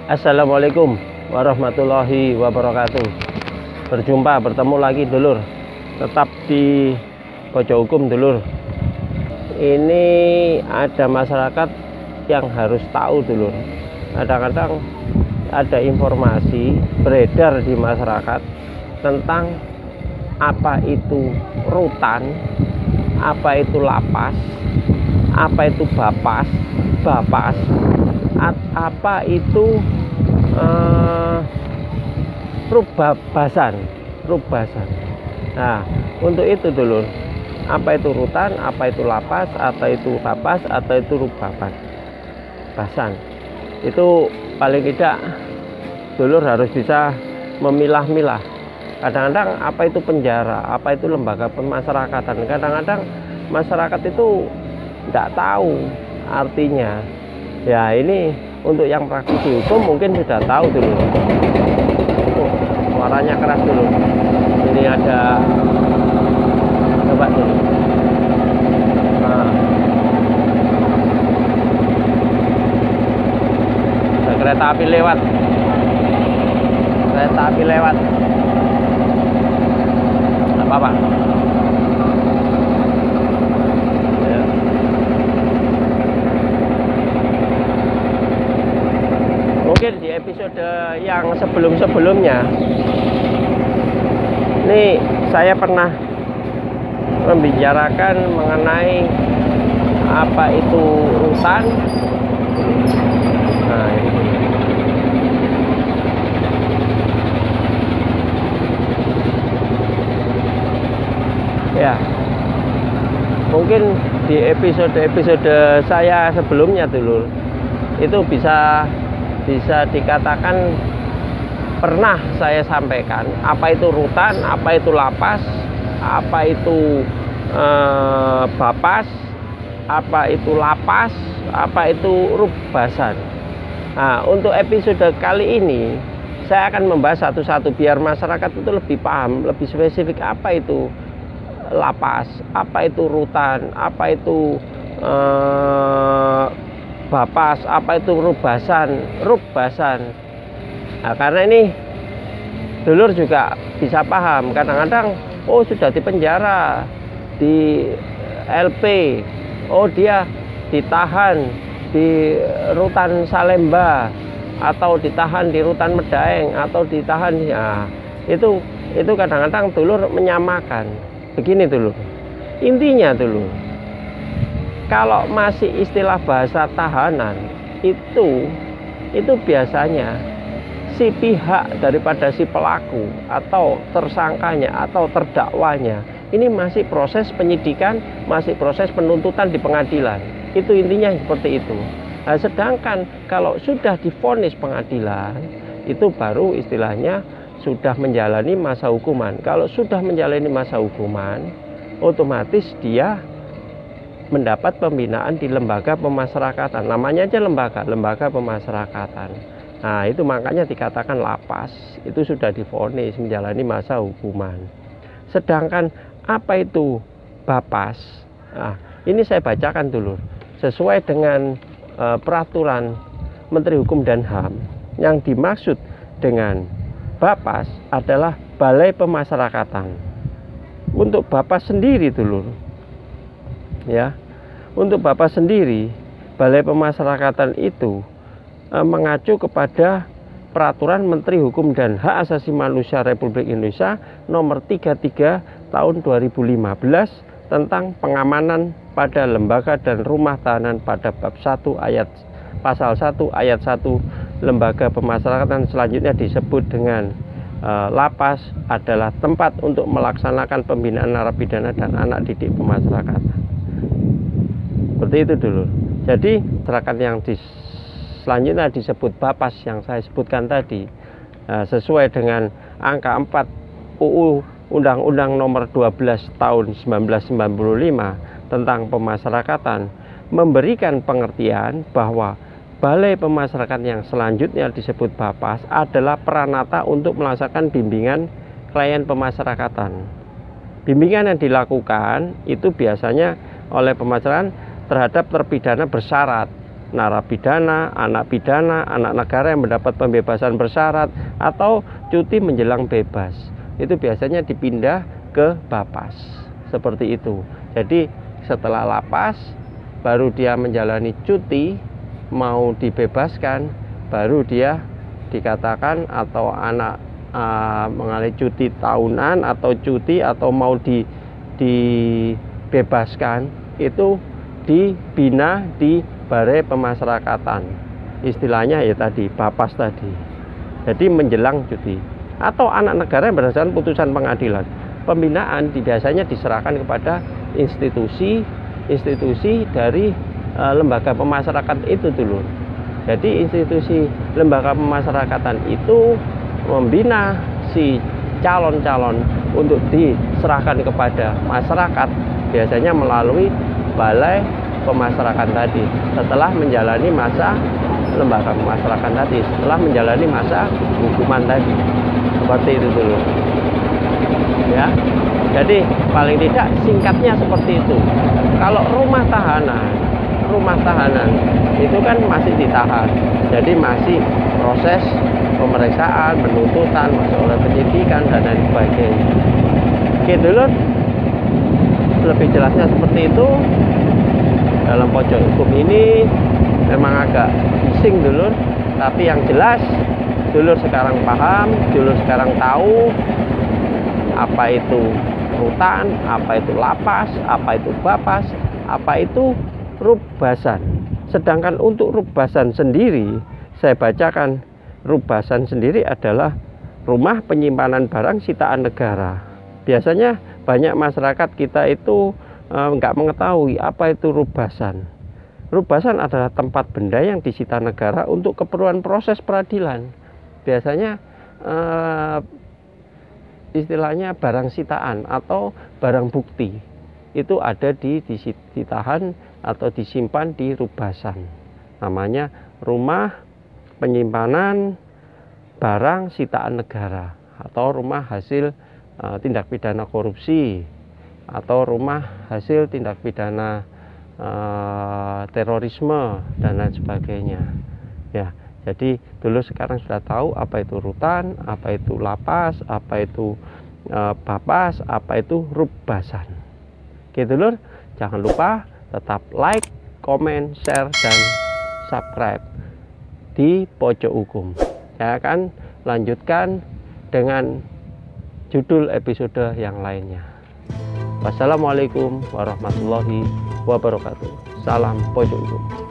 Assalamualaikum warahmatullahi wabarakatuh. Bertemu lagi dulur, tetap di Pojok Hukum dulur. Ini ada masyarakat yang harus tahu dulur. Kadang-kadang ada informasi beredar di masyarakat tentang apa itu rutan, apa itu lapas, apa itu bapas, apa itu rubasan. Nah, untuk itu dulu, apa itu rutan, apa itu lapas, apa itu bapas, atau itu rubasan. Itu paling tidak dulur harus bisa memilah-milah. Kadang-kadang apa itu penjara, apa itu lembaga pemasyarakatan. Kadang-kadang masyarakat itu tidak tahu artinya. Ya, ini untuk yang praktisi hukum mungkin sudah tahu dulu. Suaranya keras dulu. Ini ada, coba dulu. Nah, ada kereta api lewat. Apa-apa. Mungkin di episode yang sebelum-sebelumnya ini saya pernah membicarakan mengenai apa itu rutan. Nah, ini. Ya, mungkin di episode saya sebelumnya dulu itu bisa dikatakan pernah saya sampaikan apa itu rutan, apa itu lapas, apa itu bapas, apa itu lapas, apa itu rubasan. Nah, untuk episode kali ini saya akan membahas satu-satu biar masyarakat itu lebih paham, lebih spesifik apa itu lapas, apa itu rutan, apa itu bapas, apa itu rubasan. Nah, karena ini dulur juga bisa paham. Kadang-kadang sudah di penjara, di LP, dia ditahan di rutan Salemba, atau ditahan di rutan Medaeng, atau ditahan ya, itu kadang-kadang dulur menyamakan. Begini dulur, intinya dulur, kalau masih istilah bahasa tahanan itu biasanya si pihak daripada si pelaku atau tersangkanya atau terdakwanya ini masih proses penyidikan, masih proses penuntutan di pengadilan. Itu intinya seperti itu. Nah, sedangkan kalau sudah divonis pengadilan itu baru istilahnya sudah menjalani masa hukuman. Kalau sudah menjalani masa hukuman, otomatis dia mendapat pembinaan di lembaga pemasyarakatan. Namanya aja lembaga pemasyarakatan. Nah, itu makanya dikatakan lapas. Itu sudah divonis menjalani masa hukuman. Sedangkan apa itu bapas? Nah, ini saya bacakan dulu. Sesuai dengan peraturan Menteri Hukum dan HAM, yang dimaksud dengan bapas adalah balai pemasyarakatan. Untuk bapas sendiri dulu, ya, untuk bapas sendiri, balai pemasyarakatan itu mengacu kepada peraturan Menteri Hukum dan Hak Asasi Manusia Republik Indonesia nomor 33 tahun 2015 tentang pengamanan pada lembaga dan rumah tahanan pada bab 1 ayat pasal 1 ayat 1 lembaga pemasyarakatan selanjutnya disebut dengan lapas adalah tempat untuk melaksanakan pembinaan narapidana dan anak didik pemasyarakatan. Seperti itu dulu. Jadi masyarakat yang selanjutnya disebut bapas yang saya sebutkan tadi, sesuai dengan angka 4 UU Undang-Undang nomor 12 tahun 1995 tentang pemasyarakatan, memberikan pengertian bahwa balai pemasyarakatan yang selanjutnya disebut bapas adalah peranata untuk melaksanakan bimbingan klien pemasyarakatan. Bimbingan yang dilakukan itu biasanya oleh pemasyarakatan terhadap terpidana bersyarat narapidana, anak pidana, anak negara yang mendapat pembebasan bersyarat atau cuti menjelang bebas. Itu biasanya dipindah ke Bapas. Seperti itu. Jadi setelah lapas baru dia menjalani cuti, mau dibebaskan, baru dia dikatakan atau anak mengalami cuti tahunan atau cuti atau mau dibebaskan, itu dibina di Balai Pemasyarakatan. Istilahnya ya tadi Bapas tadi. Jadi menjelang cuti. Atau anak negara yang berdasarkan putusan pengadilan. Pembinaan biasanya diserahkan kepada institusi dari lembaga pemasyarakatan itu dulu. Jadi institusi lembaga pemasyarakatan itu membina si calon-calon untuk diserahkan kepada masyarakat, biasanya melalui Balai Pemasyarakatan tadi, setelah menjalani masa lembaga pemasyarakatan tadi, setelah menjalani masa hukuman tadi. Seperti itu dulu ya. Jadi paling tidak singkatnya seperti itu. Kalau rumah tahanan itu kan masih ditahan, jadi masih proses pemeriksaan, penuntutan, masuk oleh penyidikan dan lain sebagainya. Oke dulur, lebih jelasnya seperti itu. Dalam pojok hukum ini memang agak bising dulur, tapi yang jelas dulur sekarang paham, dulur sekarang tahu apa itu rutan, apa itu lapas, apa itu Bapas, apa itu Rubasan. Sedangkan untuk Rubasan sendiri, saya bacakan, Rubasan sendiri adalah rumah penyimpanan barang sitaan negara. Biasanya banyak masyarakat kita itu nggak mengetahui apa itu Rubasan. Rubasan adalah tempat benda yang disita negara untuk keperluan proses peradilan. Biasanya istilahnya barang sitaan atau barang bukti itu ada ditahan atau disimpan di Rubasan. Namanya rumah penyimpanan barang sitaan negara atau rumah hasil tindak pidana korupsi atau rumah hasil tindak pidana terorisme dan lain sebagainya ya. Jadi dulu sekarang sudah tahu apa itu rutan, apa itu lapas, apa itu Bapas, apa itu Rubasan. Oke dulur, jangan lupa tetap like, komen, share, dan subscribe di Pojok Hukum. Saya akan lanjutkan dengan judul episode yang lainnya. Wassalamualaikum warahmatullahi wabarakatuh. Salam Pojok Hukum.